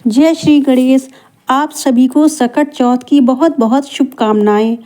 जय श्री गणेश। आप सभी को सकट चौथ की बहुत बहुत शुभकामनाएं।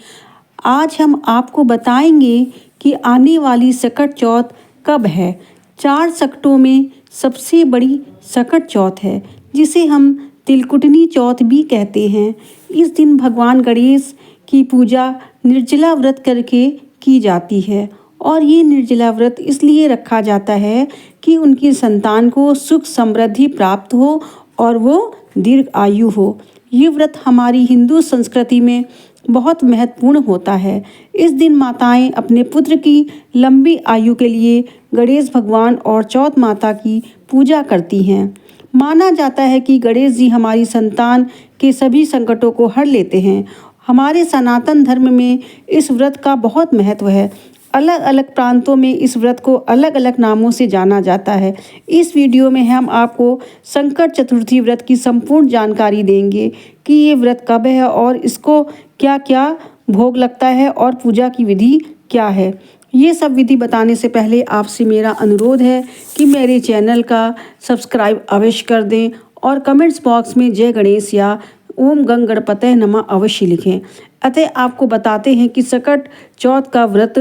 आज हम आपको बताएंगे कि आने वाली सकट चौथ कब है। 4 सकटों में सबसे बड़ी सकट चौथ है, जिसे हम तिलकुटनी चौथ भी कहते हैं। इस दिन भगवान गणेश की पूजा निर्जला व्रत करके की जाती है और ये निर्जला व्रत इसलिए रखा जाता है कि उनकी संतान को सुख समृद्धि प्राप्त हो और वो दीर्घ आयु हो। ये व्रत हमारी हिंदू संस्कृति में बहुत महत्वपूर्ण होता है। इस दिन माताएं अपने पुत्र की लंबी आयु के लिए गणेश भगवान और चौथ माता की पूजा करती हैं। माना जाता है कि गणेश जी हमारी संतान के सभी संकटों को हर लेते हैं। हमारे सनातन धर्म में इस व्रत का बहुत महत्व है। अलग अलग प्रांतों में इस व्रत को अलग अलग नामों से जाना जाता है। इस वीडियो में हम आपको संकट चतुर्थी व्रत की संपूर्ण जानकारी देंगे कि ये व्रत कब है और इसको क्या क्या भोग लगता है और पूजा की विधि क्या है। ये सब विधि बताने से पहले आपसे मेरा अनुरोध है कि मेरे चैनल का सब्सक्राइब अवश्य कर दें और कमेंट्स बॉक्स में जय गणेश या ओम गंग गणपतये नमः अवश्य लिखें। अतः आपको बताते हैं कि सकट चौथ का व्रत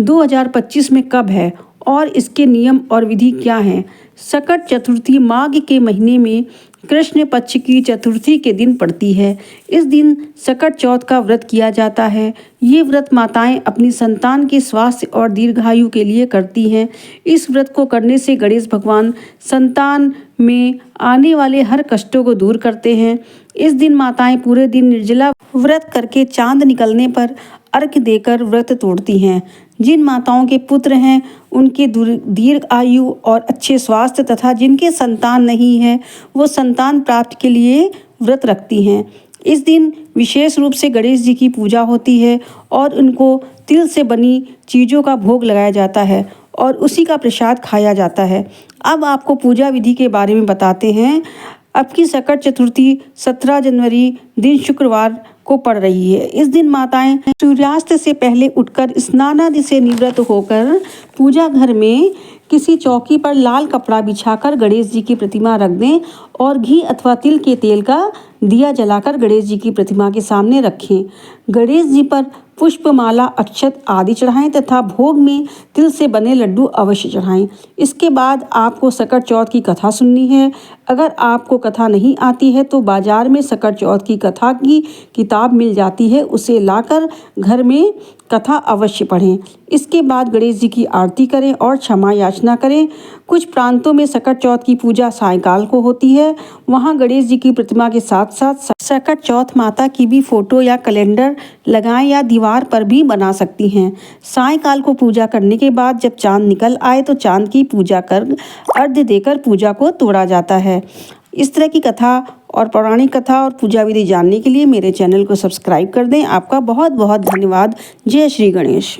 2025 में कब है और इसके नियम और विधि क्या हैं। सकट चतुर्थी माघ के महीने में कृष्ण पक्ष की चतुर्थी के दिन पड़ती है। इस दिन सकट चौथ का व्रत किया जाता है। ये व्रत माताएं अपनी संतान के स्वास्थ्य और दीर्घायु के लिए करती हैं। इस व्रत को करने से गणेश भगवान संतान में आने वाले हर कष्टों को दूर करते हैं। इस दिन माताएं पूरे दिन निर्जला व्रत करके चांद निकलने पर अर्घ्य देकर व्रत तोड़ती हैं। जिन माताओं के पुत्र हैं उनके दीर्घ आयु और अच्छे स्वास्थ्य तथा जिनके संतान नहीं है वो संतान प्राप्ति के लिए व्रत रखती हैं। इस दिन विशेष रूप से गणेश जी की पूजा होती है और उनको तिल से बनी चीज़ों का भोग लगाया जाता है और उसी का प्रसाद खाया जाता है। अब आपको पूजा विधि के बारे में बताते हैं। अब की सकट चतुर्थी 17 जनवरी दिन शुक्रवार को पड़ रही है। इस दिन माताएं सूर्यास्त से पहले उठकर स्नान आदि से निवृत्त होकर पूजा घर में किसी चौकी पर लाल कपड़ा बिछाकर गणेश जी की प्रतिमा रख दें और घी अथवा तिल के तेल का दिया जलाकर गणेश जी की प्रतिमा के सामने रखें। गणेश जी पर पुष्पमाला, अक्षत आदि चढ़ाएं तथा भोग में तिल से बने लड्डू अवश्य चढ़ाएं। इसके बाद आपको सकट चौथ की कथा सुननी है। अगर आपको कथा नहीं आती है तो बाजार में सकट चौथ की कथा की किताब मिल जाती है, उसे लाकर घर में कथा अवश्य पढ़ें। इसके बाद गणेश जी की आरती करें और क्षमा याचना करें। कुछ प्रांतों में सकट चौथ की पूजा सायंकाल को होती है। वहां गणेश जी की प्रतिमा के साथ साथ सकट चौथ माता की भी फोटो या कैलेंडर लगाएं या दीवार पर भी बना सकती हैं। सायंकाल को पूजा करने के बाद जब चांद निकल आए तो चांद की पूजा कर अर्घ्य देकर पूजा को तोड़ा जाता है। इस तरह की कथा और पौराणिक कथा और पूजा विधि जानने के लिए मेरे चैनल को सब्सक्राइब कर दें। आपका बहुत बहुत धन्यवाद। जय श्री गणेश।